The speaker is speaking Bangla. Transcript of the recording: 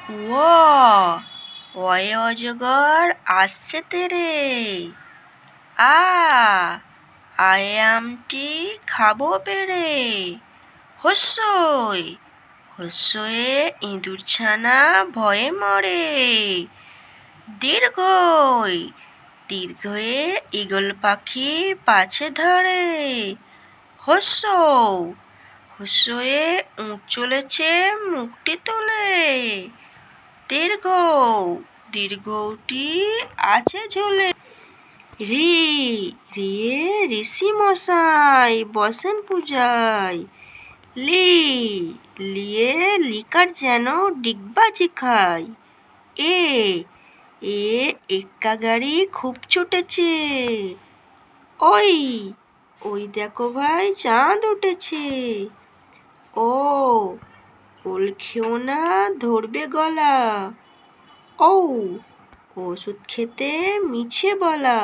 ও অয়ে অজগর আসছে তেরে। আ আয়ে আমটি খাবো পেরে। হস্যই হস্যয়ে ইঁদুর ছানা ভয়ে মরে। দীর্ঘই দীর্ঘয়ে ঈগল পাখি পাছে ধরে। হস্যৌ হস্যয়ে উট চলেছে মুখটি তুলে। দীর্ঘৌ দীর্ঘৌটি আছে ঝুলে। রি রিয়ে ঋষি মশাই বসেন পূজায়। লি লিয়ে লিকার যেন ডিগবাজি খায়। এ এ এক্কা গাড়ি খুব ছুটেছে। ওই ওই দেখো ভাই চাঁদ উঠেছে। ও ওল খেও না ধরবে গলা। ঔ ওষুধ খেতে মিছে বলা।